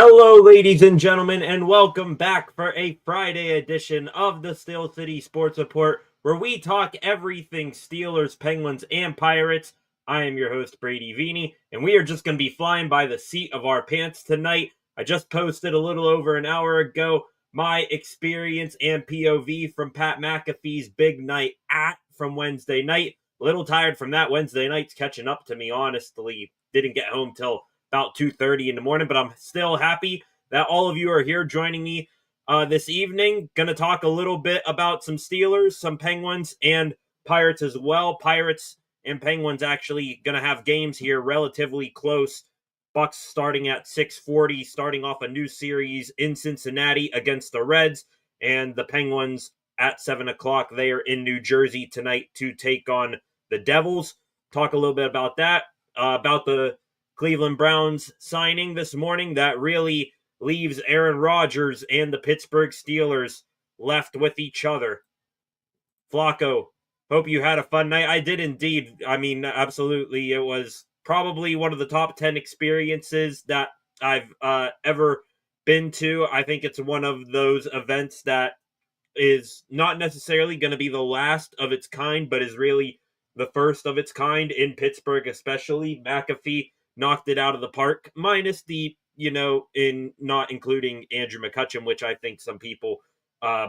Hello, ladies and gentlemen, and welcome back for a Friday edition of the Steel City Sports Report, where we talk everything Steelers, Penguins, and Pirates. I am your host, Brady Vini, and we are just going to be flying by the seat of our pants tonight. I just posted a little over an hour ago my experience and POV from Pat McAfee's big night from Wednesday night. A little tired from that. Wednesday night's catching up to me, honestly. Didn't get home till about 2:30 in the morning, but I'm still happy that all of you are here joining me this evening. Going to talk a little bit about some Steelers, some Penguins, and Pirates as well. Pirates and Penguins actually going to have games here relatively close. Bucks starting at 6:40, starting off a new series in Cincinnati against the Reds, and the Penguins at 7 o'clock. They are in New Jersey tonight to take on the Devils. Talk a little bit about that, about the Cleveland Browns signing this morning that really leaves Aaron Rodgers and the Pittsburgh Steelers left with each other. Flacco, hope you had a fun night. I did indeed. I mean, absolutely. It was probably one of the top 10 experiences that I've ever been to. I think it's one of those events that is not necessarily going to be the last of its kind, but is really the first of its kind in Pittsburgh, especially. McAfee knocked it out of the park, minus the, in not including Andrew McCutcheon, which I think some people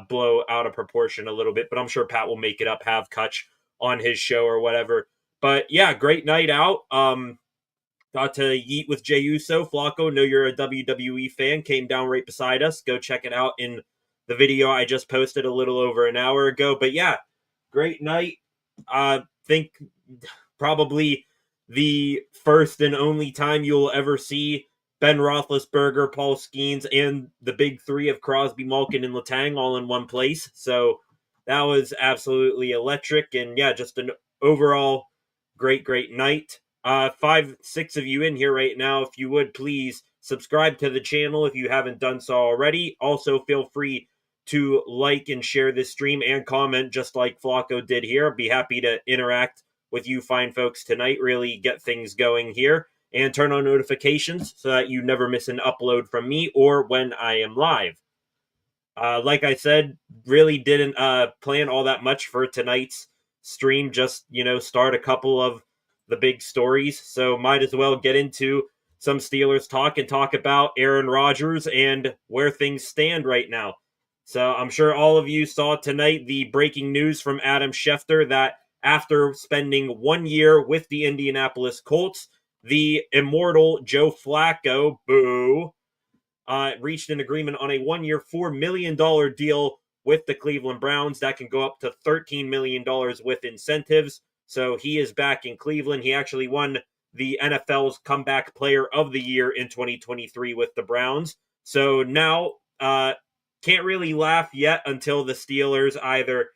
blow out of proportion a little bit, but I'm sure Pat will make it up, have Kutch on his show or whatever. But yeah, great night out. Got to eat with Jey Uso. Flacco, know you're a WWE fan, came down right beside us. Go check it out in the video I just posted a little over an hour ago. But yeah, great night. Think probably the first and only time you'll ever see Ben Roethlisberger, Paul Skeens, and the big three of Crosby, Malkin, and Letang all in one place. So that was absolutely electric. And yeah, just an overall great night. 5-6 of you in here right now. If you would please subscribe to the channel if you haven't done so already. Also, feel free to like and share this stream and comment just like Flacco did here. I'd be happy to interact with you fine folks tonight, really get things going here, and turn on notifications so that you never miss an upload from me or when I am live. Like I said, really didn't plan all that much for tonight's stream, just, start a couple of the big stories, so might as well get into some Steelers talk and talk about Aaron Rodgers and where things stand right now. So I'm sure all of you saw tonight the breaking news from Adam Schefter that after spending 1 year with the Indianapolis Colts, the immortal Joe Flacco, reached an agreement on a 1 year, $4 million deal with the Cleveland Browns that can go up to $13 million with incentives. So he is back in Cleveland. He actually won the NFL's Comeback Player of the Year in 2023 with the Browns. So now, can't really laugh yet until the Steelers either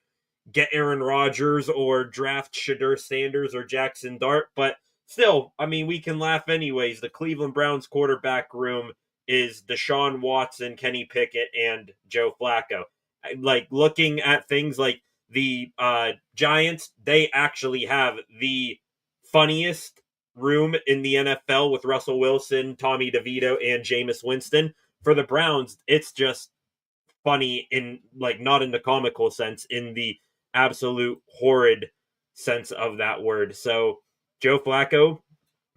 get Aaron Rodgers or draft Shedeur Sanders or Jackson Dart. But still, I mean, we can laugh anyways. The Cleveland Browns quarterback room is Deshaun Watson, Kenny Pickett, and Joe Flacco. Like, looking at things like the Giants, they actually have the funniest room in the NFL with Russell Wilson, Tommy DeVito, and Jameis Winston. For the Browns, it's just funny in, like, not in the comical sense, in the absolute horrid sense of that word. So Joe Flacco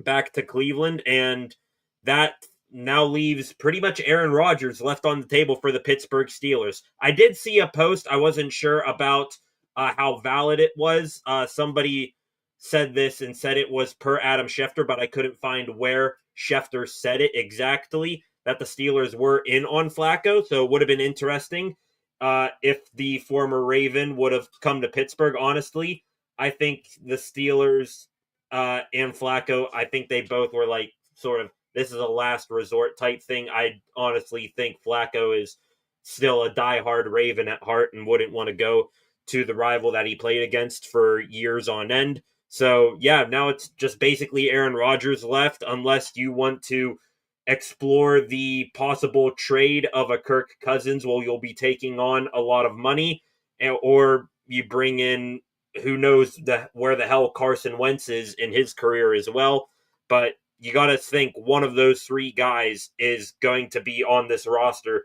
back to Cleveland, and that now leaves pretty much Aaron Rodgers left on the table for the Pittsburgh Steelers. I did see a post. I wasn't sure about how valid it was. Somebody said this and said it was per Adam Schefter, but I couldn't find where Schefter said it exactly, that the Steelers were in on Flacco. So it would have been interesting if the former Raven would have come to Pittsburgh. Honestly, I think the Steelers and Flacco, I think they both were like, sort of, this is a last resort type thing. I honestly think Flacco is still a diehard Raven at heart and wouldn't want to go to the rival that he played against for years on end. So yeah, now it's just basically Aaron Rodgers left, unless you want to explore the possible trade of a Kirk Cousins. Well, you'll be taking on a lot of money, or you bring in, who knows where the hell Carson Wentz is in his career as well. But you got to think one of those three guys is going to be on this roster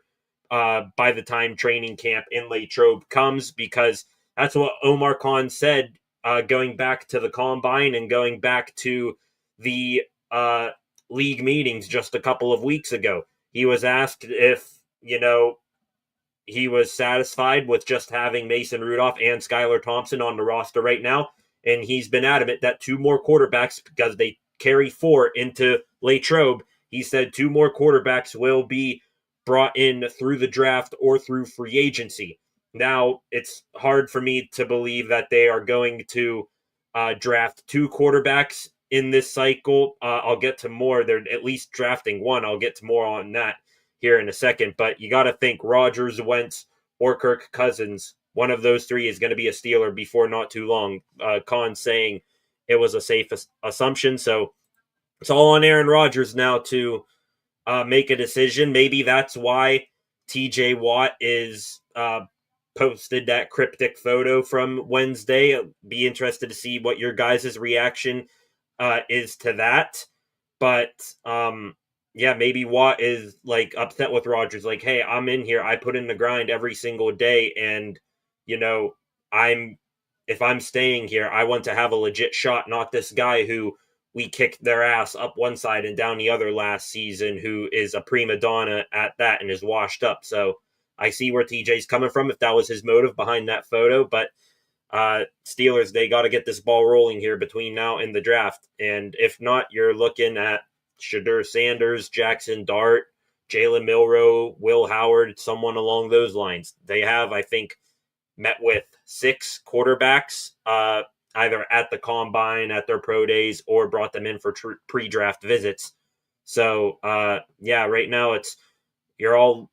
by the time training camp in Latrobe comes, because that's what Omar Khan said going back to the Combine and going back to the league meetings just a couple of weeks ago. He was asked if, he was satisfied with just having Mason Rudolph and Skylar Thompson on the roster right now. And he's been adamant that 2 more quarterbacks, because they carry 4 into Latrobe, he said 2 more quarterbacks will be brought in through the draft or through free agency. Now, it's hard for me to believe that they are going to draft 2 quarterbacks in this cycle. I'll get to more. They're at least drafting 1. I'll get to more on that here in a second. But you got to think Rodgers, Wentz, or Kirk Cousins. One of those 3 is going to be a Steeler before not too long. Khan saying it was a safe assumption. So it's all on Aaron Rodgers now to make a decision. Maybe that's why TJ Watt is posted that cryptic photo from Wednesday. I'll be interested to see what your guys' reaction is to that. But yeah, maybe Watt is like upset with Rodgers. Like, hey, I'm in here. I put in the grind every single day, and if I'm staying here, I want to have a legit shot, not this guy who we kicked their ass up one side and down the other last season, who is a prima donna at that and is washed up. So I see where TJ's coming from if that was his motive behind that photo. But Steelers, they got to get this ball rolling here between now and the draft. And if not, you're looking at Shedeur Sanders, Jackson Dart, Jalen Milroe, Will Howard, someone along those lines. They have, I think, met with 6 quarterbacks, either at the combine, at their pro days, or brought them in for pre-draft visits. So, yeah, right now you're all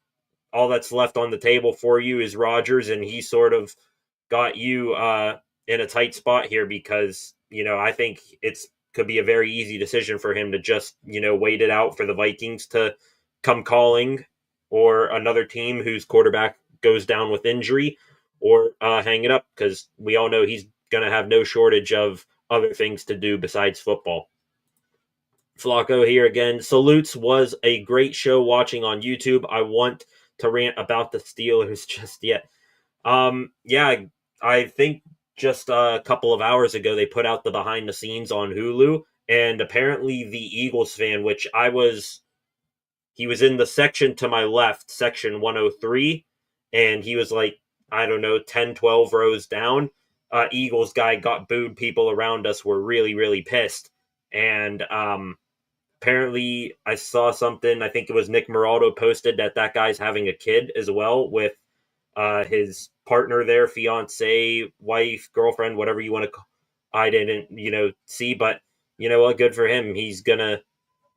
that's left on the table for you is Rodgers, and he sort of got you in a tight spot here because, I think could be a very easy decision for him to just, wait it out for the Vikings to come calling, or another team whose quarterback goes down with injury, or hang it up, because we all know he's going to have no shortage of other things to do besides football. Flacco here again. Salutes, was a great show watching on YouTube. I want to rant about the Steelers just yet. Yeah, I think just a couple of hours ago they put out the behind the scenes on Hulu, and apparently the Eagles fan, he was in the section to my left, section 103, and he was like, I don't know, 10, 12 rows down. Eagles guy got booed. People around us were really, really pissed. And apparently I saw something, I think it was Nick Moraldo posted that guy's having a kid as well with his partner there, fiance, wife, girlfriend, whatever you want to call. I didn't, see, but you know what? Good for him. He's going to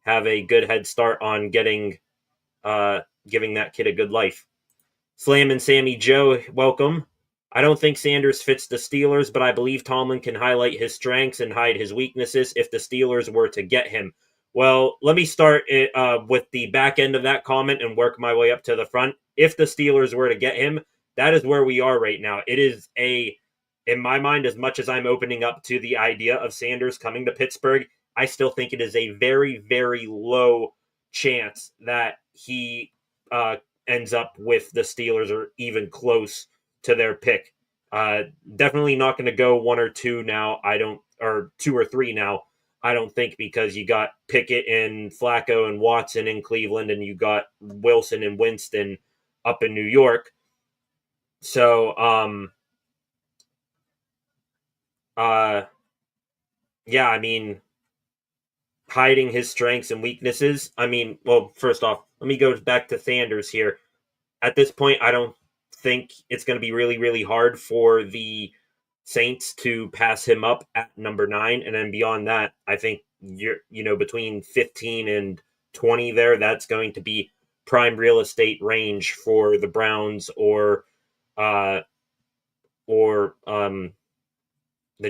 have a good head start on giving that kid a good life. Slam and Sammy Joe, welcome. I don't think Sanders fits the Steelers, but I believe Tomlin can highlight his strengths and hide his weaknesses if the Steelers were to get him. Well, let me start with the back end of that comment and work my way up to the front. If the Steelers were to get him, that is where we are right now. It is in my mind, as much as I'm opening up to the idea of Sanders coming to Pittsburgh, I still think it is a very, very low chance that he ends up with the Steelers or even close to their pick. Definitely not going to go 1 or 2 now. Or 2 or 3 now. I don't think, because you got Pickett and Flacco and Watson in Cleveland, and you got Wilson and Winston up in New York. So, yeah, I mean, hiding his strengths and weaknesses. I mean, well, first off, let me go back to Sanders here. At this point, I don't think it's going to be really, really hard for the Saints to pass him up at number 9. And then beyond that, I think between 15 and 20 there, that's going to be prime real estate range for the Browns or the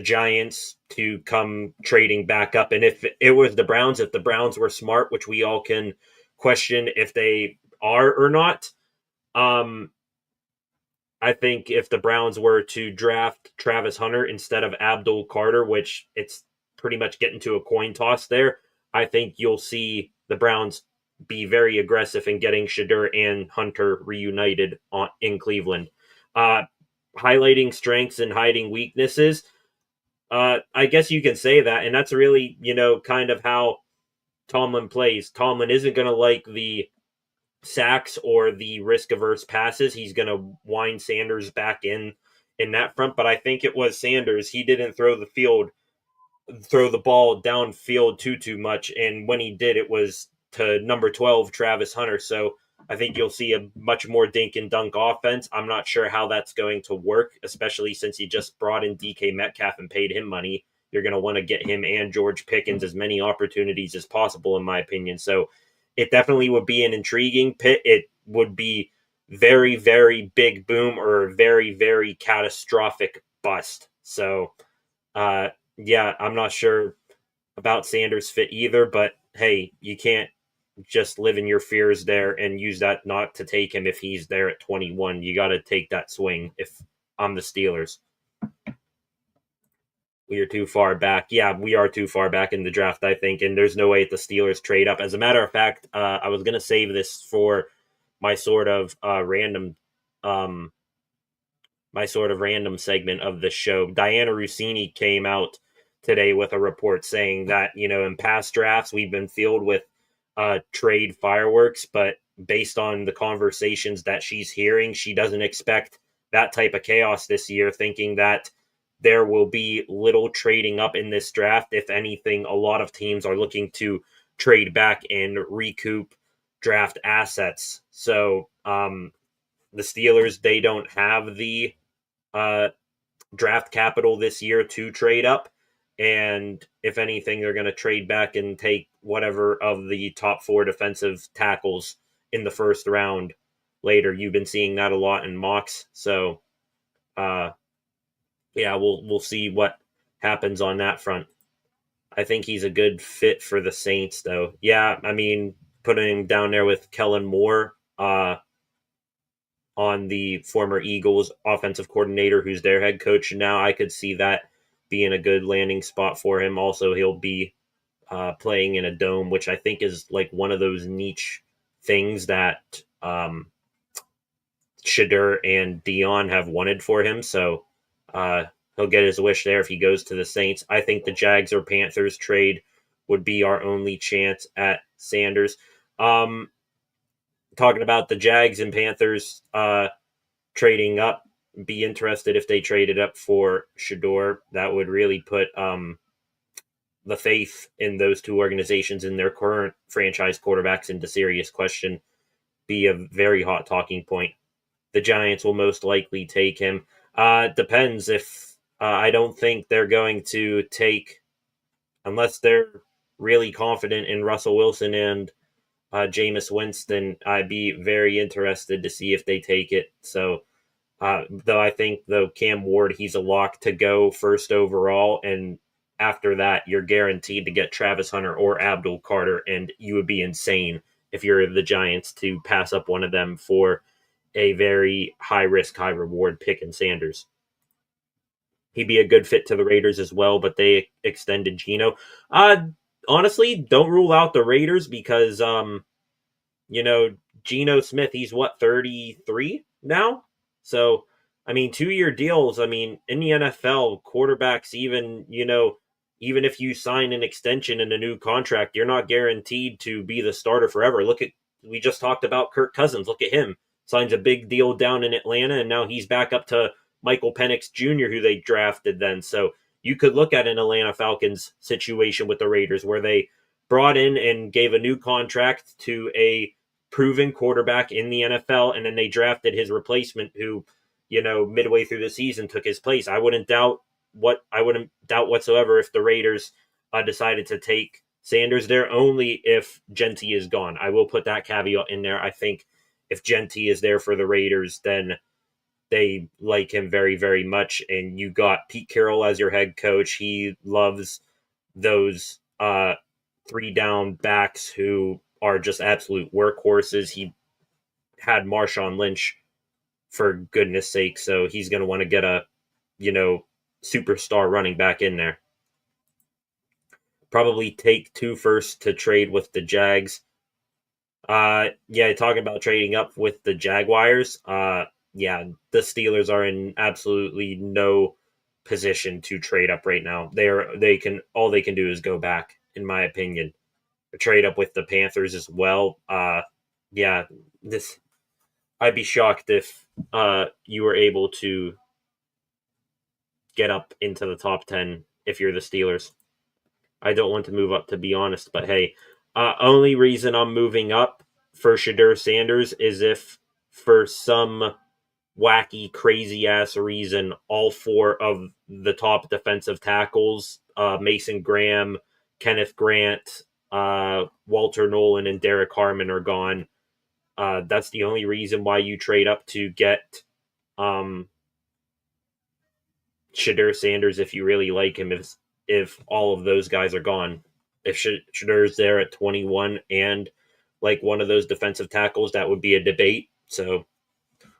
Giants to come trading back up. And if it was the Browns, if the Browns were smart, which we all can question if they are or not, I think if the Browns were to draft Travis Hunter instead of Abdul Carter, which it's pretty much getting to a coin toss there, I think you'll see the Browns be very aggressive in getting Shedeur and Hunter reunited in Cleveland. Highlighting strengths and hiding weaknesses, I guess you can say that, and that's really, kind of how Tomlin plays. Tomlin isn't going to like the sacks or the risk-averse passes, he's going to wind Sanders back in that front. But I think it was Sanders. He didn't throw the ball downfield too much, and when he did, it was to number 12 Travis Hunter. So I think you'll see a much more dink and dunk offense. I'm not sure how that's going to work, especially since you just brought in DK Metcalf and paid him money. You're going to want to get him and George Pickens as many opportunities as possible, in my opinion. So it definitely would be an intriguing pit. It would be very, very big boom or very, very catastrophic bust. So, yeah, I'm not sure about Sanders' fit either, but hey, you can't just live in your fears there and use that not to take him if he's there at 21. You got to take that swing if I'm the Steelers. We are too far back. Yeah, we are too far back in the draft, I think, and there's no way the Steelers trade up. As a matter of fact, I was going to save this for my sort of random segment of the show. Diana Rossini came out today with a report saying that, in past drafts, we've been filled with trade fireworks, but based on the conversations that she's hearing, she doesn't expect that type of chaos this year, thinking that there will be little trading up in this draft. If anything, a lot of teams are looking to trade back and recoup draft assets. So the Steelers, they don't have the draft capital this year to trade up. And if anything, they're going to trade back and take whatever of the top 4 defensive tackles in the first round later. You've been seeing that a lot in mocks. So, yeah, we'll see what happens on that front. I think he's a good fit for the Saints, though. Yeah, I mean, putting him down there with Kellen Moore, on the former Eagles offensive coordinator, who's their head coach now, I could see that being a good landing spot for him. Also, he'll be playing in a dome, which I think is like one of those niche things that Shadur and Dion have wanted for him. So he'll get his wish there if he goes to the Saints. I think the Jags or Panthers trade would be our only chance at Sanders. Talking about the Jags and Panthers trading up, be interested if they traded up for Shedeur. That would really put the faith in those two organizations and their current franchise quarterbacks into serious question. Be a very hot talking point. The Giants will most likely take him. Depends if I don't think they're going to take, unless they're really confident in Russell Wilson and Jameis Winston. I'd be very interested to see if they take it. So, though I think Cam Ward, he's a lock to go first overall, and after that, you're guaranteed to get Travis Hunter or Abdul Carter, and you would be insane if you're the Giants to pass up one of them for a very high risk, high reward pick in Sanders. He'd be a good fit to the Raiders as well, but they extended Geno. Honestly, don't rule out the Raiders because, Geno Smith, he's 33 now? So, 2-year deals, in the NFL, quarterbacks, even if you sign an extension and a new contract, you're not guaranteed to be the starter forever. We just talked about Kirk Cousins. Look at him. Signs a big deal down in Atlanta, and now he's back up to Michael Penix Jr., who they drafted then. So you could look at an Atlanta Falcons situation with the Raiders where they brought in and gave a new contract to a proven quarterback in the NFL, and then they drafted his replacement who, midway through the season took his place. I wouldn't doubt whatsoever if the Raiders decided to take Sanders there, only if Genty is gone. I will put that caveat in there. I think if Genty is there for the Raiders, then they like him very, very much. And you got Pete Carroll as your head coach. He loves those 3-down backs who are just absolute workhorses. He had Marshawn Lynch, for goodness sake, so he's going to want to get a, superstar running back in there. Probably take 2 firsts to trade with the Jags. Talking about trading up with the Jaguars. The Steelers are in absolutely no position to trade up right now. All they can do is go back, in my opinion. Trade up with the Panthers as well. yeah, this I'd be shocked if you were able to get up into the top 10 if you're the Steelers. I don't want to move up, to be honest, but hey, only reason I'm moving up for Shedeur Sanders is if for some wacky, crazy ass reason, all four of the top defensive tackles, Mason Graham, Kenneth Grant, Walter Nolan, and Derek Harmon are gone. That's the only reason why you trade up to get um, Shedeur Sanders if you really like him. If all of those guys are gone, if Shadeur's there at 21 and like one of those defensive tackles, that would be a debate. So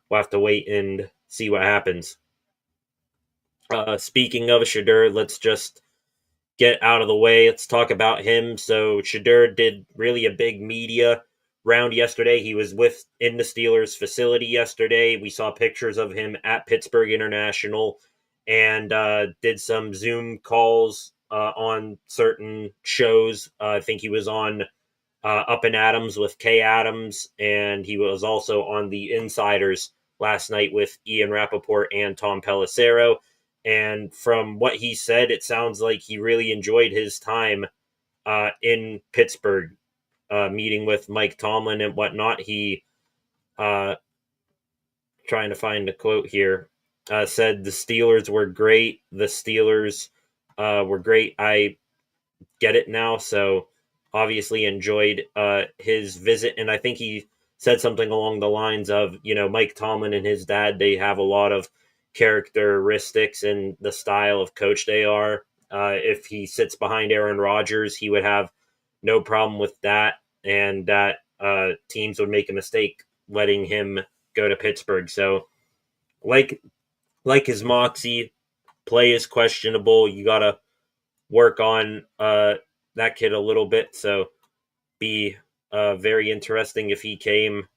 we'll have to wait and see what happens. Speaking of Shedeur, let's just get out of the way. Let's talk about him. So Shedeur did really a big media round yesterday. He was in the Steelers facility yesterday. We saw pictures of him at Pittsburgh International and did some Zoom calls on certain shows. I think he was on Up and Adams with Kay Adams, and he was also on The Insiders last night with Ian Rappaport and Tom Pelissero. And from what he said, it sounds like he really enjoyed his time in Pittsburgh, meeting with Mike Tomlin and whatnot. He, trying to find a quote here, said the Steelers were great. The Steelers were great. I get it now. So obviously enjoyed his visit. And I think he said something along the lines of, Mike Tomlin and his dad, they have a lot of characteristics and the style of coach they are. If he sits behind Aaron Rodgers, he would have no problem with that. And that teams would make a mistake letting him go to Pittsburgh. So like his moxie, play is questionable. You got to work on that kid a little bit. So be very interesting if he came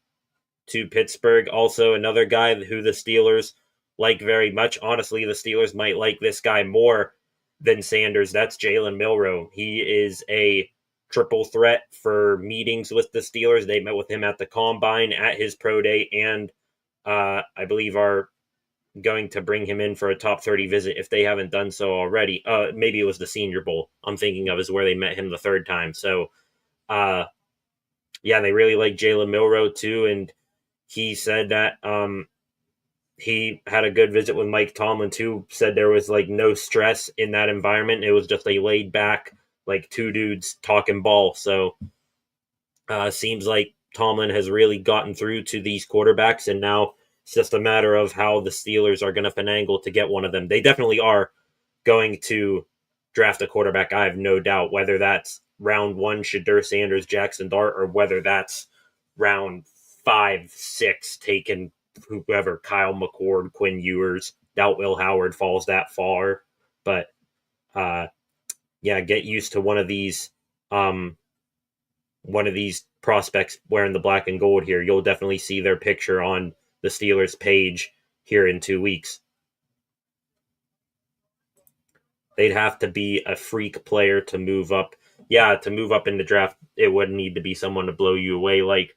to Pittsburgh. Also, another guy who the Steelers like very much. Honestly, the Steelers might like this guy more than Sanders. That's Jalen Milroe. He is a triple threat for meetings with the Steelers. They met with him at the Combine, at his pro day, and I believe are going to bring him in for a top 30 visit if they haven't done so already. Maybe it was the Senior Bowl I'm thinking of is where they met him the third time. So, yeah, they really like Jalen Milroe too. And he said that he had a good visit with Mike Tomlin too, said there was like no stress in that environment. It was just a laid back, like two dudes talking ball. So, seems like Tomlin has really gotten through to these quarterbacks, and now it's just a matter of how the Steelers are going to finagle to get one of them. They definitely are going to draft a quarterback, I have no doubt, whether that's round one, Shedeur Sanders, Jackson Dart, or whether that's round 5, 6, taking whoever, Kyle McCord, Quinn Ewers. Doubt Will Howard falls that far. But, yeah, get used to one of these prospects wearing the black and gold here. You'll definitely see their picture on the Steelers page here in 2 weeks. They'd have to be a freak player to move up. Yeah, to move up in the draft, it would need to be someone to blow you away. Like,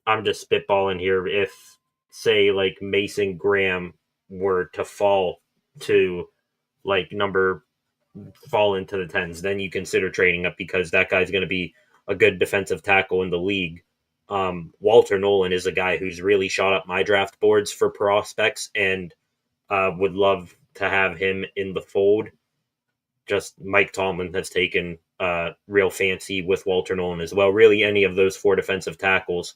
I'm just spitballing here. If, say, like Mason Graham were to fall to like fall into the tens, then you consider trading up because that guy's going to be a good defensive tackle in the league. Walter Nolan is a guy who's really shot up my draft boards for prospects, and would love to have him in the fold. Just Mike Tomlin has taken real fancy with Walter Nolan as well. Really, any of those 4 defensive tackles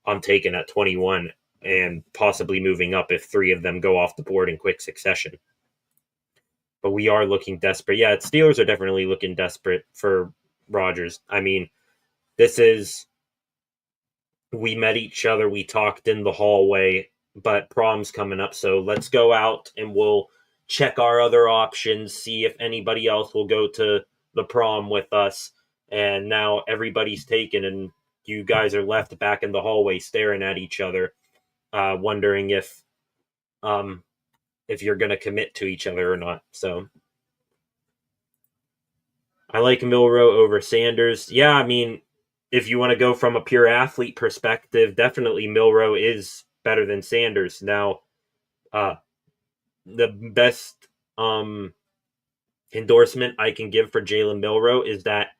I'm taking at 21 and possibly moving up if 3 of them go off the board in quick succession. But we are looking desperate. Yeah, Steelers are definitely looking desperate for Rodgers. I mean, we met each other, we talked in the hallway, but prom's coming up, so let's go out and we'll check our other options, see if anybody else will go to the prom with us. And now everybody's taken, and you guys are left back in the hallway staring at each other, wondering if you're going to commit to each other or not. So I like Milroe over Sanders. Yeah, I mean, if you want to go from a pure athlete perspective, definitely Milroe is better than Sanders. Now, the best endorsement I can give for Jalen Milroe is that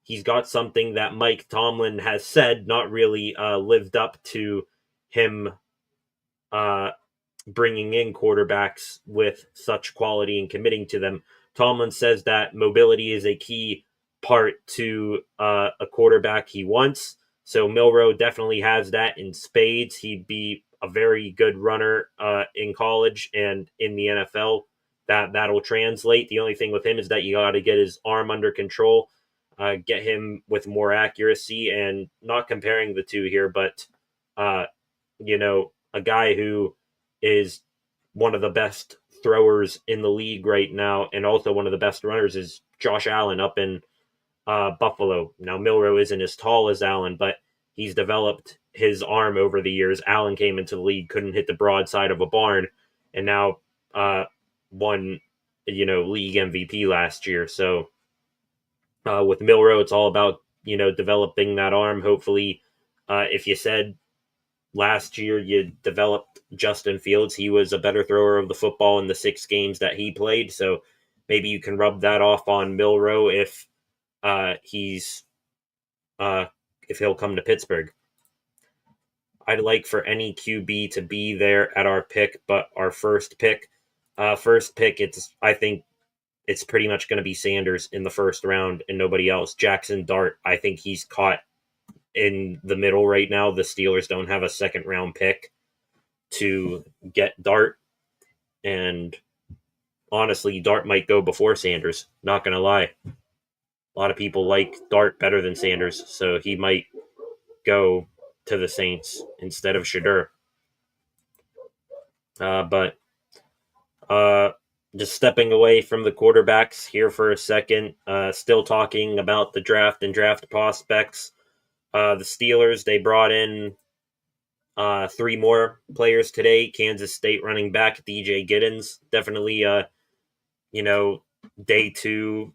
he's got something that Mike Tomlin has said, not really lived up to him bringing in quarterbacks with such quality and committing to them. Tomlin says that mobility is a key part to a quarterback he wants. So Milroe definitely has that in spades. He'd be a very good runner in college and in the NFL. That'll translate. The only thing with him is that you got to get his arm under control, get him with more accuracy, and not comparing the two here, but a guy who is one of the best throwers in the league right now and also one of the best runners is Josh Allen up in Buffalo. Now, Milroe isn't as tall as Allen, but he's developed his arm over the years. Allen came into the league, couldn't hit the broadside of a barn, and now won, league MVP last year. So with Milroe, it's all about, developing that arm. Hopefully, if you said last year you developed Justin Fields, he was a better thrower of the football in the 6 games that he played. So maybe you can rub that off on Milroe if he'll come to Pittsburgh. I'd like for any QB to be there at our pick, but our first pick, I think it's pretty much going to be Sanders in the first round and nobody else. Jackson Dart, I think he's caught in the middle right now. The Steelers don't have a second round pick to get Dart, and honestly, Dart might go before Sanders. Not going to lie. A lot of people like Dart better than Sanders, so he might go to the Saints instead of Shero. But just stepping away from the quarterbacks here for a second, still talking about the draft and draft prospects. The Steelers, they brought in 3 more players today. Kansas State running back DJ Giddens, definitely day 2,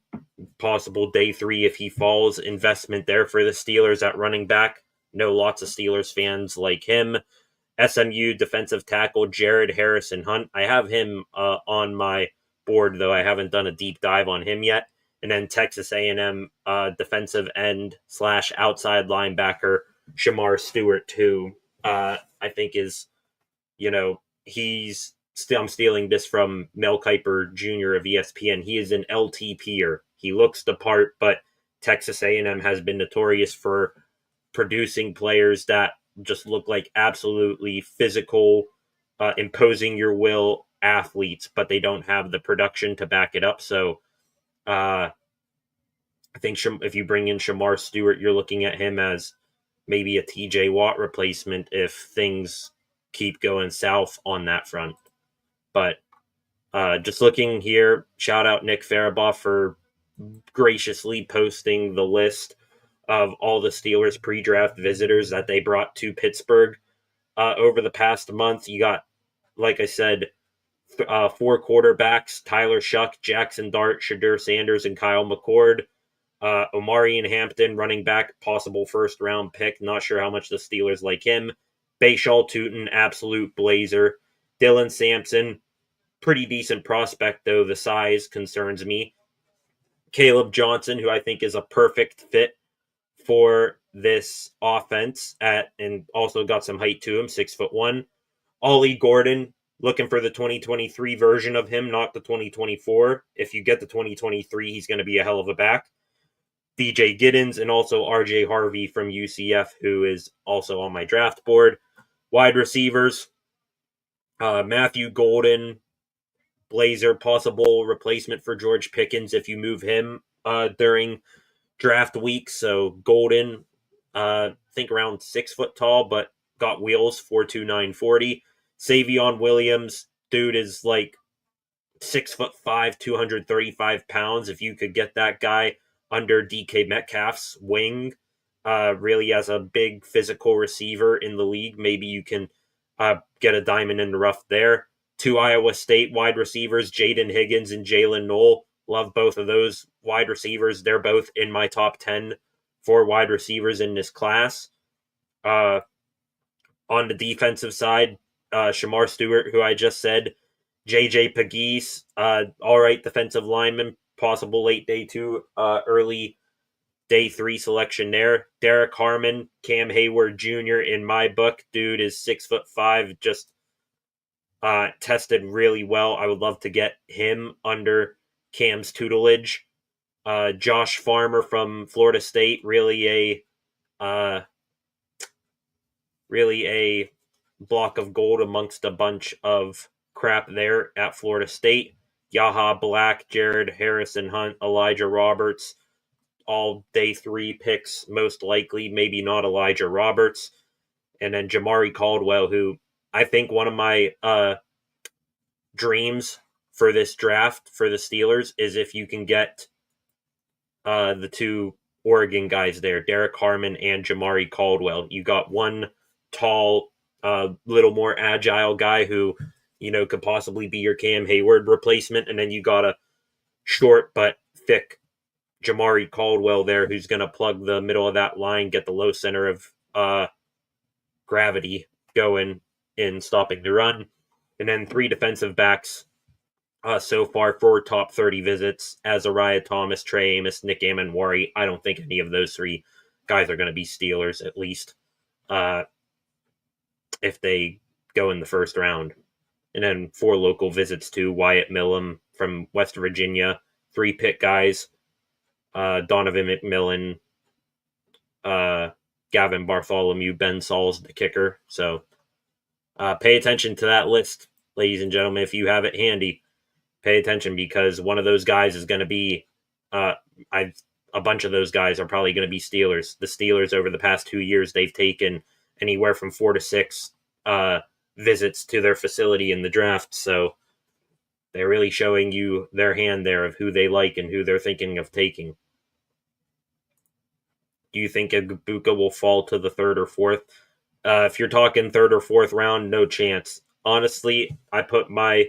possible day 3 if he falls, investment there for the Steelers at running back. Know lots of Steelers fans like him. SMU defensive tackle Jared Harrison Hunt. I have him on my board, though I haven't done a deep dive on him yet. And then Texas A&M defensive end / outside linebacker Shamar Stewart, who I think is, I'm stealing this from Mel Kiper Jr. of ESPN. He is an LTPer. He looks the part, but Texas A&M has been notorious for producing players that just look like absolutely physical, imposing your will athletes, but they don't have the production to back it up. So I think if you bring in Shamar Stewart, you're looking at him as maybe a TJ Watt replacement if things keep going south on that front. But just looking here, shout out Nick Farabaugh for graciously posting the list of all the Steelers pre-draft visitors that they brought to Pittsburgh over the past month. You got, like I said, 4 quarterbacks: Tyler Shuck, Jackson Dart, Shedeur Sanders, and Kyle McCord. Omarion Hampton, running back, possible first-round pick. Not sure how much the Steelers like him. Bashal Tutin, absolute blazer. Dylan Sampson, pretty decent prospect, though the size concerns me. Caleb Johnson, who I think is a perfect fit for this offense and also got some height to him, 6'1". Ollie Gordon, looking for the 2023 version of him, not the 2024. If you get the 2023, he's going to be a hell of a back. DJ Giddens and also RJ Harvey from UCF, who is also on my draft board. Wide receivers, Matthew Golden, blazer, possible replacement for George Pickens if you move him during draft week. So Golden, I think around 6 foot tall, but got wheels, 4'2", 940. Savion Williams, dude is like 6'5", 235 pounds. If you could get that guy under DK Metcalf's wing, really as a big physical receiver in the league, maybe you can get a diamond in the rough there. 2 Iowa State wide receivers, Jaden Higgins and Jalen Knoll. Love both of those wide receivers. They're both in my top 10 4 wide receivers in this class. On the defensive side, Shamar Stewart, who I just said, J.J. Pegues, all right defensive lineman, possible late day 2, early day 3 selection there. Derek Harmon, Cam Hayward Jr. in my book, dude is 6'5", just tested really well. I would love to get him under Cam's tutelage. Josh Farmer from Florida State, really a block of gold amongst a bunch of crap there at Florida State. Yaha Black, Jared Harrison Hunt, Elijah Roberts, all day 3 picks, most likely, maybe not Elijah Roberts. And then Jamari Caldwell, who I think one of my dreams for this draft for the Steelers is if you can get the 2 Oregon guys there, Derek Harmon and Jamari Caldwell. You got one tall, little more agile guy who, could possibly be your Cam Hayward replacement, and then you got a short but thick Jamari Caldwell there who's going to plug the middle of that line, get the low center of gravity going in stopping the run. And then 3 defensive backs so far, 4 top 30 visits, Azariah Thomas, Trey Amos, Nick Amenwari. I don't think any of those 3 guys are going to be Steelers, at least if they go in the first round. And then 4 local visits to Wyatt Millham from West Virginia, 3 pick guys, Donovan McMillan, Gavin Bartholomew, Ben Sauls, the kicker. So pay attention to that list, ladies and gentlemen, if you have it handy. Pay attention because one of those guys is going to be, a bunch of those guys are probably going to be Steelers. The Steelers over the past 2 years, they've taken anywhere from 4 to 6 visits to their facility in the draft. So they're really showing you their hand there of who they like and who they're thinking of taking. Do you think Egbuka will fall to the 3rd or 4th? If you're talking 3rd or 4th round, no chance. Honestly, I put my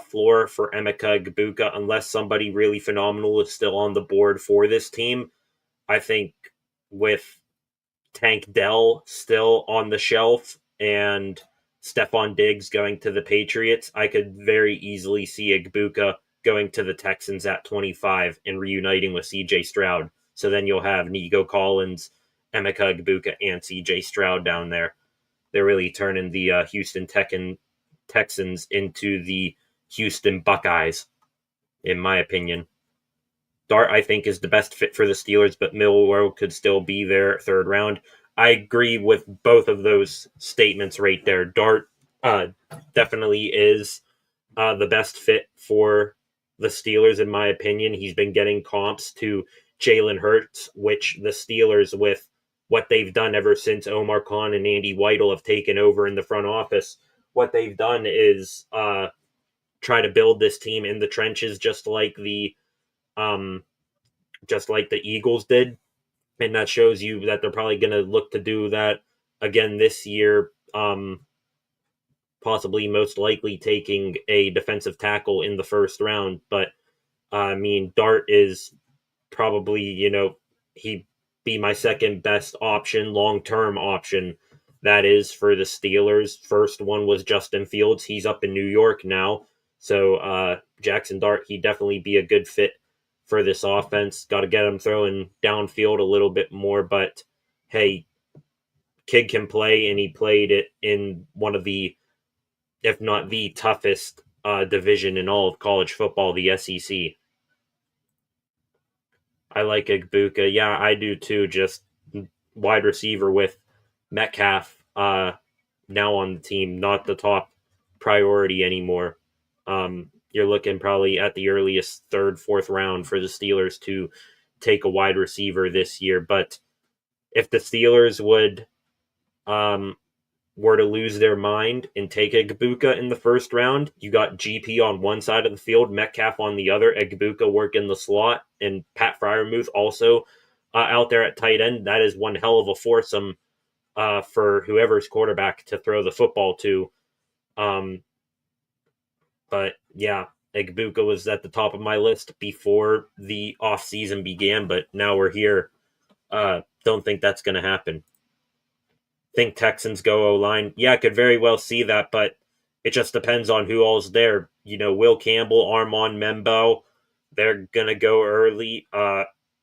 floor for Emeka Egbuka, unless somebody really phenomenal is still on the board for this team. I think with Tank Dell still on the shelf and Stephon Diggs going to the Patriots, I could very easily see Egbuka going to the Texans at 25 and reuniting with CJ Stroud. So then you'll have Nico Collins, Emeka Egbuka, and CJ Stroud down there. They're really turning the Houston Texans into the Houston Buckeyes, in my opinion. Dart, I think, is the best fit for the Steelers, but Milroe could still be there 3rd round. I agree with both of those statements right there. Dart definitely is the best fit for the Steelers, in my opinion. He's been getting comps to Jalen Hurts, which the Steelers, with what they've done ever since Omar Khan and Andy Weidel have taken over in the front office, what they've done is try to build this team in the trenches, just like the Eagles did. And that shows you that they're probably going to look to do that again this year, possibly most likely taking a defensive tackle in the 1st round. But, Dart is probably, he'd be my 2nd best option, long-term option, that is, for the Steelers. First one was Justin Fields. He's up in New York now. So Jackson Dart, he'd definitely be a good fit for this offense. Got to get him throwing downfield a little bit more, but hey, kid can play, and he played it in one of the, if not the toughest division in all of college football, the SEC. I like Egbuka. Yeah, I do too. Just wide receiver with Metcalf now on the team, not the top priority anymore. You're looking probably at the earliest 3rd, 4th round for the Steelers to take a wide receiver this year. But if the Steelers were to lose their mind and take Egbuka in the 1st round, you got GP on one side of the field, Metcalf on the other, Egbuka work in the slot, and Pat Freiermuth also out there at tight end. That is one hell of a foursome for whoever's quarterback to throw the football to. But yeah, Egbuka was at the top of my list before the offseason began, but now we're here Don't think that's going to happen. Think Texans go O-line. Yeah, I could very well see that, but it just depends on who all's there. Will Campbell, Armand Membo, they're going to go early.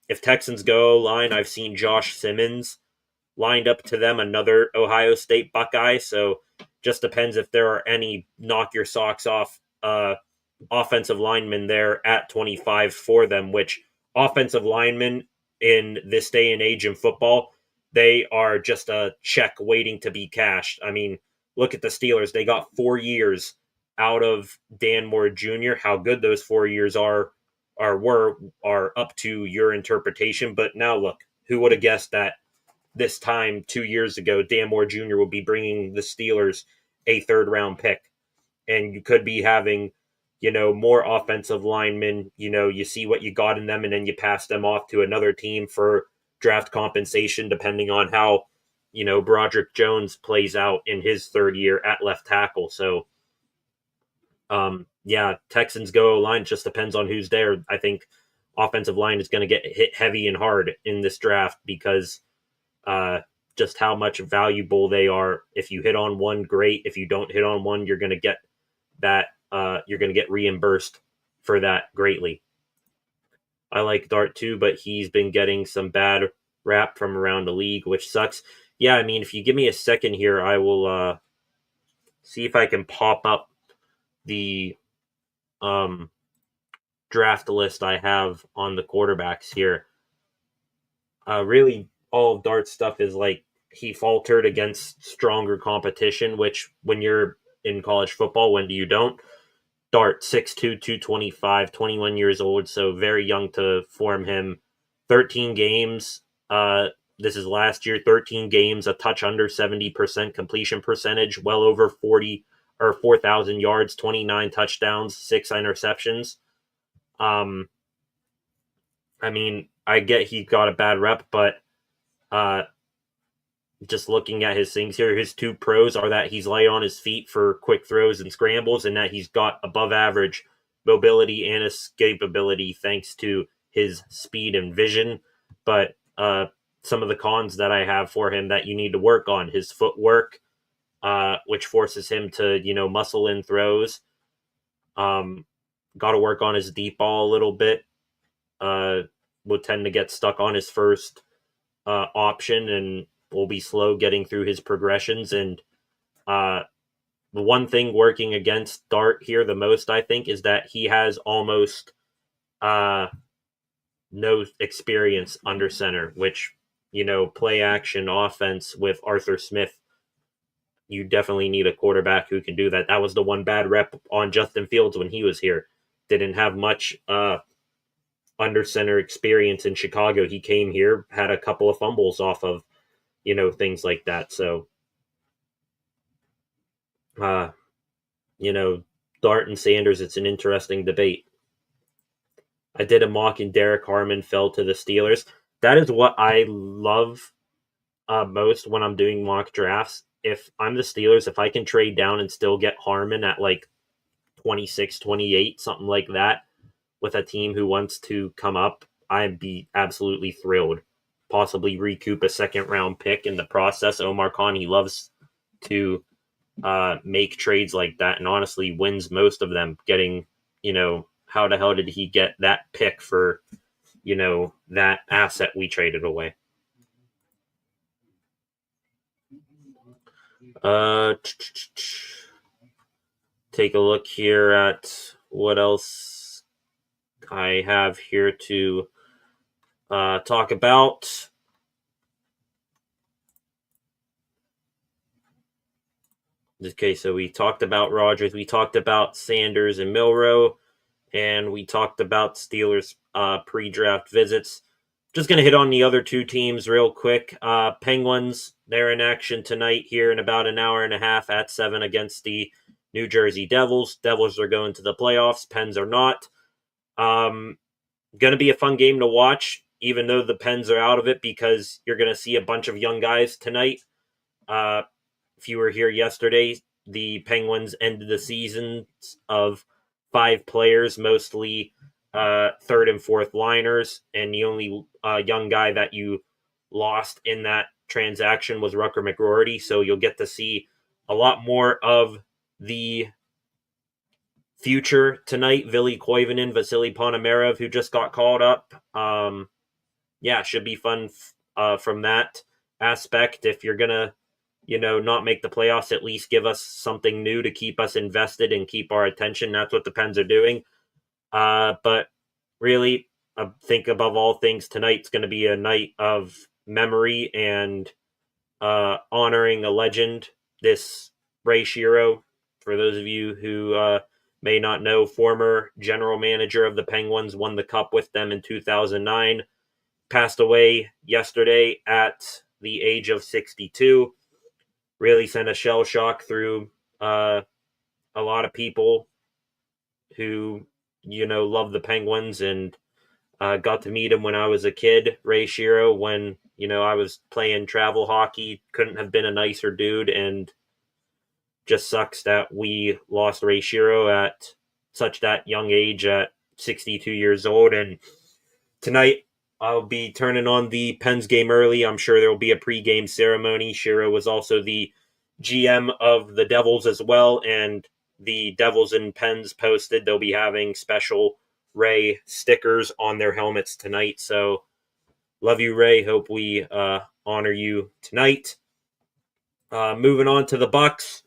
If Texans go O-line, I've seen Josh Simmons lined up to them, another Ohio State Buckeye. So just depends if there are any knock your socks off offensive linemen there at 25 for them, which offensive linemen in this day and age in football, they are just a check waiting to be cashed. I mean, look at the Steelers. They got 4 years out of Dan Moore Jr. How good those 4 years are up to your interpretation. But now look, who would have guessed that this time 2 years ago, Dan Moore Jr. would be bringing the Steelers a third-round pick, and you could be having, more offensive linemen. You see what you got in them, and then you pass them off to another team for draft compensation, depending on how, Broderick Jones plays out in his third year at left tackle. So, yeah, Texans go line, just depends on who's there. I think offensive line is going to get hit heavy and hard in this draft because just how much valuable they are. If you hit on one, great. If you don't hit on one, you're going to get that. You're going to get reimbursed for that greatly. I like Dart too, but he's been getting some bad rap from around the league, which sucks. Yeah, I mean, if you give me a second here, I will see if I can pop up the draft list I have on the quarterbacks here. Really, all of Dart's stuff is like he faltered against stronger competition, which when you're in college football, when do you don't? Dart, 6'2", 225, 21 years old, so very young to form him. 13 games. This is last year, 13 games, a touch under 70% completion percentage, well over 40 or 4,000 yards, 29 touchdowns, 6 interceptions. I mean, I get he got a bad rep, but just looking at his things here, his 2 pros are that he's light on his feet for quick throws and scrambles, and that he's got above average mobility and escapability thanks to his speed and vision. But some of the cons that I have for him that you need to work on: his footwork, which forces him to, muscle in throws. Got to work on his deep ball a little bit. Will tend to get stuck on his first option and will be slow getting through his progressions. And the one thing working against Dart here the most, I think, is that he has almost no experience under center, which, play action offense with Arthur Smith, you definitely need a quarterback who can do that. That was the one bad rep on Justin Fields when he was here. Didn't have much under center experience in Chicago. He came here, had a couple of fumbles off of, things like that. So, Dart and Sanders, it's an interesting debate. I did a mock and Derek Harmon fell to the Steelers. That is what I love most when I'm doing mock drafts. If I'm the Steelers, if I can trade down and still get Harmon at like 26, 28, something like that, with a team who wants to come up, I'd be absolutely thrilled. Possibly recoup a second-round pick in the process. Omar Khan, he loves to make trades like that, and honestly wins most of them, getting, how the hell did he get that pick for, that asset we traded away? Take a look here at what else I have here to talk about. Okay, so we talked about Rodgers, we talked about Sanders and Milroe, and we talked about Steelers pre-draft visits. Just going to hit on the other 2 teams real quick. Penguins, they're in action tonight here in about an hour and a half at 7 against the New Jersey Devils. Devils are going to the playoffs. Pens are not. Going to be a fun game to watch, even though the Pens are out of it, because you're going to see a bunch of young guys tonight. If you were here yesterday, the Penguins ended the season of 5 players, mostly third and fourth liners, and the only young guy that you lost in that transaction was Rucker McGroarty, so you'll get to see a lot more of the future tonight. Ville Koivunen, Vasily Ponomarev, who just got called up. Should be fun from that aspect. If you're gonna, not make the playoffs, at least give us something new to keep us invested and keep our attention. That's what the Pens are doing. But really, I think above all things, tonight's going to be a night of memory and honoring a legend. This Ray Shero, for those of you who may not know, former general manager of the Penguins, won the cup with them in 2009, passed away yesterday at the age of 62. Really sent a shell shock through a lot of people who, love the Penguins, and got to meet him when I was a kid, Ray Shero, when, I was playing travel hockey. Couldn't have been a nicer dude, and just sucks that we lost Ray Shero at such that young age, at 62 years old. And tonight, I'll be turning on the Pens game early. I'm sure there will be a pregame ceremony. Shero was also the GM of the Devils as well, and the Devils and Pens posted they'll be having special Ray stickers on their helmets tonight. So love you, Ray. Hope we honor you tonight. Moving on to the Bucks.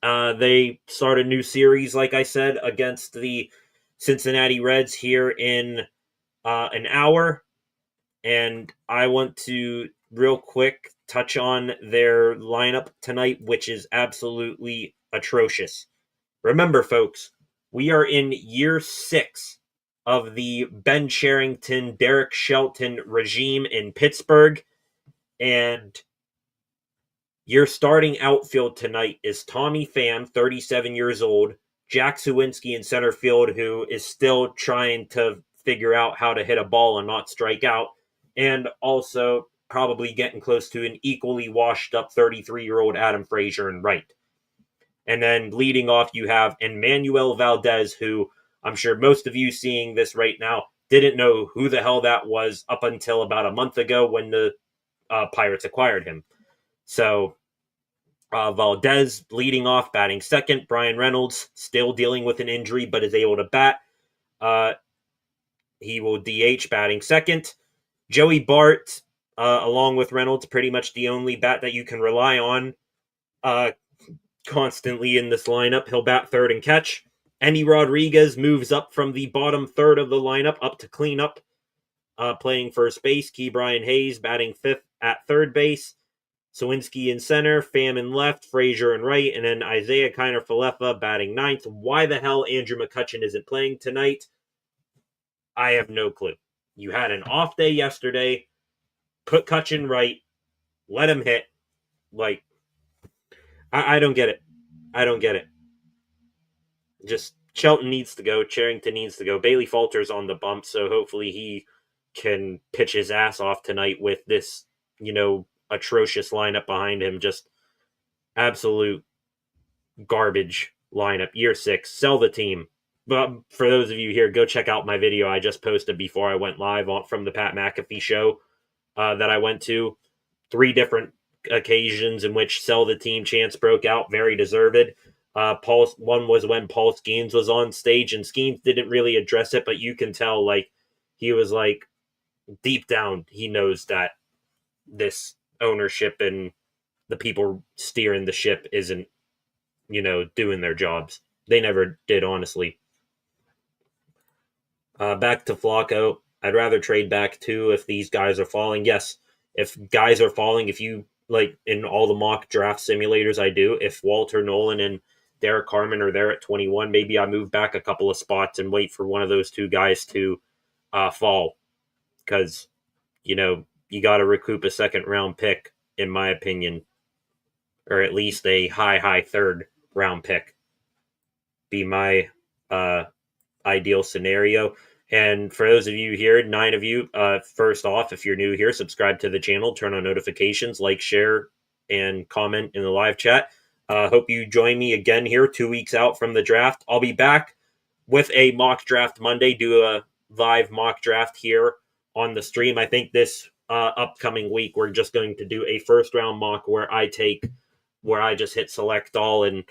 They start a new series, like I said, against the Cincinnati Reds here in an hour. And I want to real quick touch on their lineup tonight, which is absolutely atrocious. Remember, folks, we are in year 6 of the Ben Cherington, Derek Shelton regime in Pittsburgh. And your starting outfield tonight is Tommy Pham, 37 years old, Jack Suwinski in center field, who is still trying to figure out how to hit a ball and not strike out, and also probably getting close to an equally washed up 33-year-old Adam Frazier in right. And then leading off, you have Emmanuel Valdez, who I'm sure most of you seeing this right now didn't know who the hell that was up until about a month ago when the Pirates acquired him. So Valdez leading off, batting second. Brian Reynolds still dealing with an injury, but is able to bat. He will DH, batting second. Joey Bart, along with Reynolds, pretty much the only bat that you can rely on constantly in this lineup. He'll bat third and catch. Endy Rodriguez moves up from the bottom third of the lineup up to cleanup, playing first base. Key Brian Hayes batting fifth at third base. Suwinski in center, Pham in left, Frazier in right, and then Isaiah Kiner-Falefa batting ninth. Why the hell Andrew McCutchen isn't playing tonight, I have no clue. You had an off day yesterday, put Cutchen right, let him hit. I don't get it. I don't get it. Just Shelton needs to go, Cherington needs to go. Bailey Falter's on the bump, so hopefully he can pitch his ass off tonight with this, atrocious lineup behind him. Just absolute garbage lineup. Year 6. Sell the team. But for those of you here, go check out my video I just posted before I went live from the Pat McAfee show that I went to. 3 different occasions in which sell the team chants broke out. Very deserved. One was when Paul Skeens was on stage, and Skeens didn't really address it, but you can tell he was deep down he knows that this ownership and the people steering the ship isn't, doing their jobs. They never did, honestly. Back to Flacco. I'd rather trade back too if these guys are falling. Yes, if guys are falling, if you in all the mock draft simulators I do, if Walter Nolan and Derek Harmon are there at 21, maybe I move back a couple of spots and wait for one of those 2 guys to fall. Because, you got to recoup a second round pick, in my opinion, or at least a high third round pick. Be my ideal scenario. And for those of you here, 9 of you, first off, if you're new here, subscribe to the channel, turn on notifications, like, share, and comment in the live chat. Hope you join me again here 2 weeks out from the draft. I'll be back with a mock draft Monday, do a live mock draft here on the stream. I think this upcoming week, we're just going to do a first round mock where I just hit select all and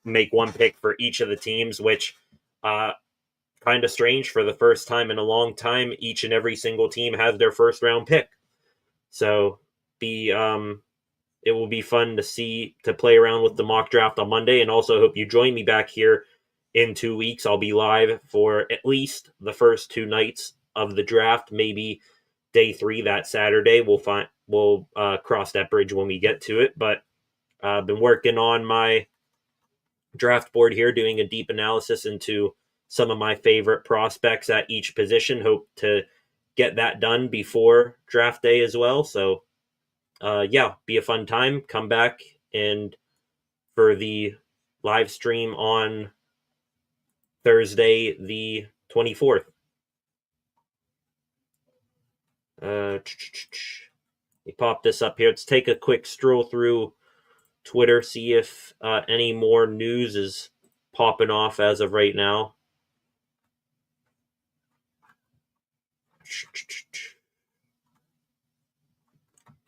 make one pick for each of the teams, which kind of strange for the first time in a long time. Each and every single team has their first round pick. So it will be fun to play around with the mock draft on Monday, and also hope you join me back here in 2 weeks. I'll be live for at least the first 2 nights of the draft, maybe day 3 that Saturday. We'll cross that bridge when we get to it, but I've been working on my draft board here, doing a deep analysis into some of my favorite prospects at each position. Hope to get that done before draft day as well. So be a fun time. Come back and for the live stream on Thursday the 24th. Let me pop this up here. Let's take a quick stroll through Twitter, see if any more news is popping off as of right now.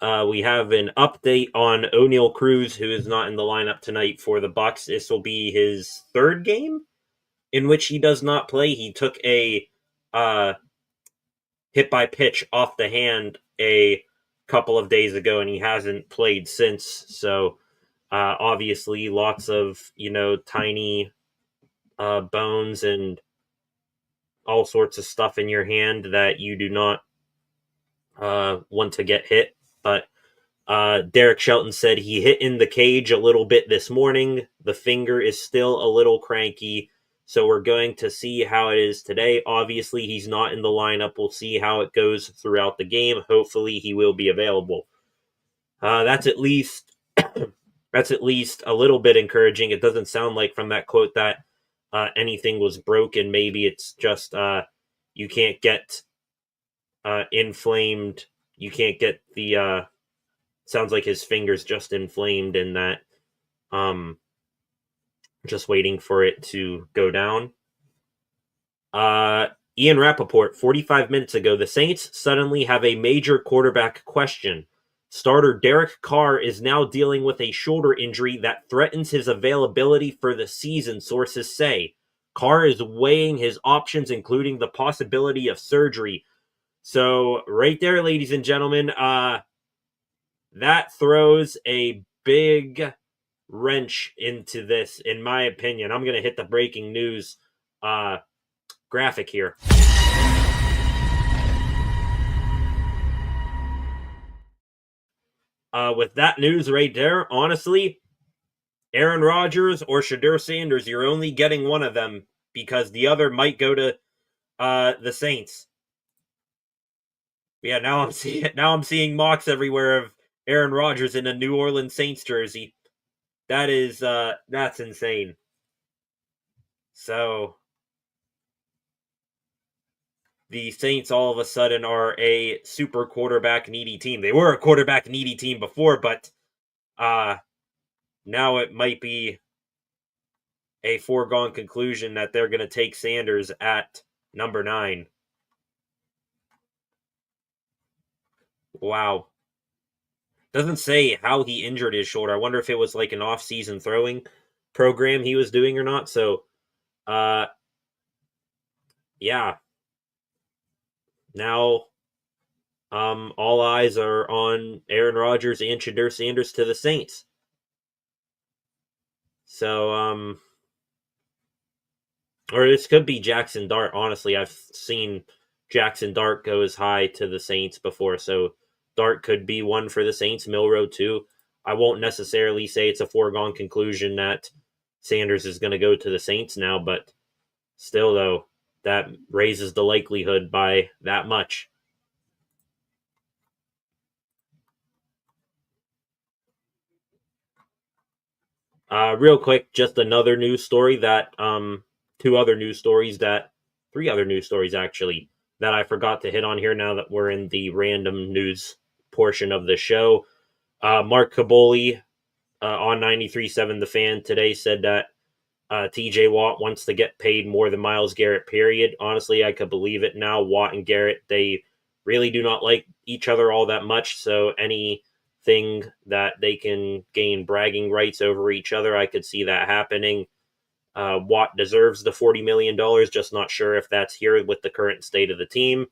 We have an update on O'Neal Cruz, who is not in the lineup tonight for the Bucks. This will be his 3rd game in which he does not play. He took a hit by pitch off the hand a couple of days ago, and he hasn't played since. So obviously lots of, tiny bones and all sorts of stuff in your hand that you do not want to get hit. But Derek Shelton said he hit in the cage a little bit this morning. The finger is still a little cranky, so we're going to see how it is today. Obviously, he's not in the lineup. We'll see how it goes throughout the game. Hopefully, he will be available. That's at least a little bit encouraging. It doesn't sound like from that quote that anything was broken. Maybe it's just you can't get inflamed. You can't get the sounds like his finger's just inflamed, and that just waiting for it to go down. Ian Rappaport, 45 minutes ago, the Saints suddenly have a major quarterback question. Starter Derek Carr is now dealing with a shoulder injury that threatens his availability for the season, sources say. Carr is weighing his options, including the possibility of surgery. So, right there, ladies and gentlemen, that throws a big wrench into this, in my opinion. I'm going to hit the breaking news graphic here. With that news right there, honestly, Aaron Rodgers or Shedeur Sanders, you're only getting one of them because the other might go to the Saints. Yeah, now I'm seeing mocks everywhere of Aaron Rodgers in a New Orleans Saints jersey. That's insane. So the Saints all of a sudden are a super quarterback needy team. They were a quarterback needy team before, but now it might be a foregone conclusion that they're going to take Sanders at number 9. Wow. Doesn't say how he injured his shoulder. I wonder if it was like an off-season throwing program he was doing or not. So, yeah. Now, all eyes are on Aaron Rodgers and Shedeur Sanders to the Saints. So, or this could be Jackson Dart. Honestly, I've seen Jackson Dart go as high to the Saints before. So, Dart could be one for the Saints. Milroe, too. I won't necessarily say it's a foregone conclusion that Sanders is going to go to the Saints now, but still, though, that raises the likelihood by that much. Real quick, just three other news stories actually that I forgot to hit on here now that we're in the random news portion of the show. Mark Caboli on 93.7 The Fan today said that TJ Watt wants to get paid more than Myles Garrett, period. Honestly, I could believe it now. Watt and Garrett, they really do not like each other all that much. So anything that they can gain bragging rights over each other, I could see that happening. Watt deserves the $40 million, just not sure if that's here with the current state of the team.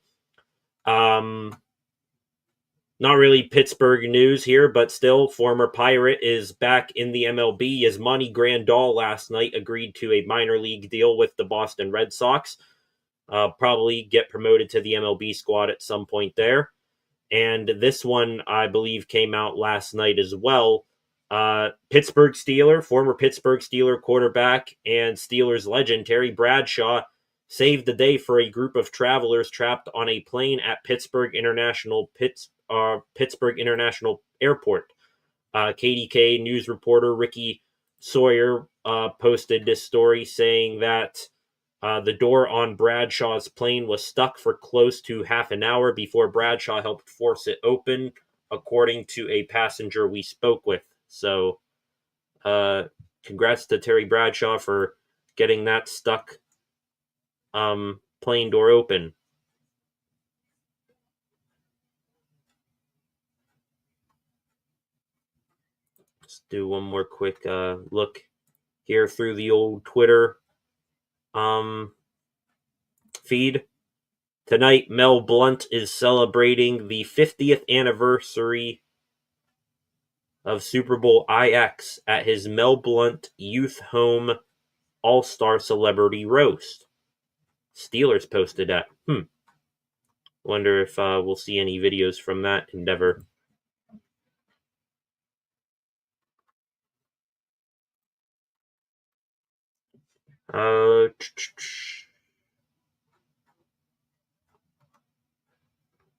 Not really Pittsburgh news here, but still, former Pirate is back in the MLB. Yasmani Grandal last night agreed to a minor league deal with the Boston Red Sox. Probably get promoted to the MLB squad at some point there. And this one, I believe, came out last night as well. Former Pittsburgh Steeler quarterback and Steelers legend Terry Bradshaw saved the day for a group of travelers trapped on a plane at Pittsburgh International Airport. KDK news reporter Ricky Sawyer posted this story saying that the door on Bradshaw's plane was stuck for close to half an hour before Bradshaw helped force it open, according to a passenger we spoke with. So, congrats to Terry Bradshaw for getting that stuck plane door open. Let's do one more quick look here through the old Twitter feed. Tonight, Mel Blount is celebrating the 50th anniversary of Super Bowl IX at his Mel Blount Youth Home All-Star Celebrity Roast. Steelers posted that. Wonder if we'll see any videos from that endeavor.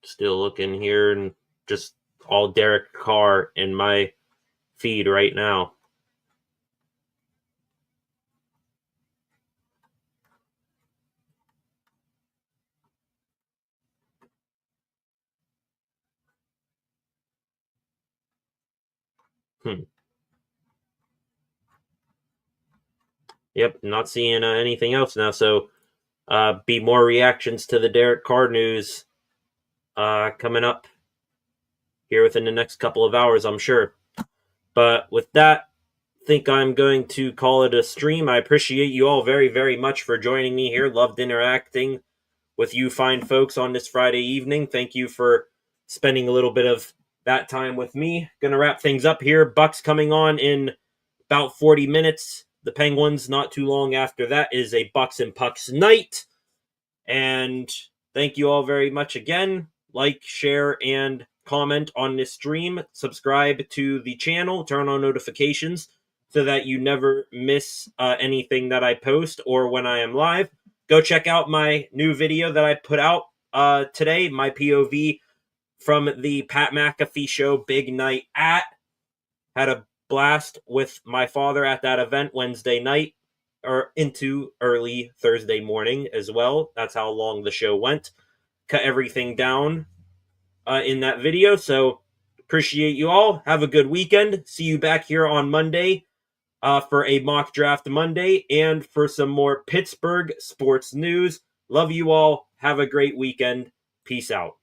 Still looking here, and just all Derek Carr in my feed right now. Yep, not seeing anything else now. So, be more reactions to the Derek Carr news coming up here within the next couple of hours, I'm sure. But with that, I think I'm going to call it a stream. I appreciate you all very, very much for joining me here. Loved interacting with you fine folks on this Friday evening. Thank you for spending a little bit of that time with me. Gonna wrap things up here. Bucks coming on in about 40 minutes. The Penguins not too long after that is a Bucks and Pucks night. And thank you all very much again. Like, share, and comment on this stream. Subscribe to the channel. Turn on notifications so that you never miss anything that I post or when I am live. Go check out my new video that I put out today, my POV from the Pat McAfee show, Big Night At. Had a blast with my father at that event Wednesday night, or into early Thursday morning as well. That's how long the show went. Cut everything down in that video. So appreciate you all. Have a good weekend. See you back here on Monday for a mock draft Monday and for some more Pittsburgh sports news. Love you all. Have a great weekend. Peace out.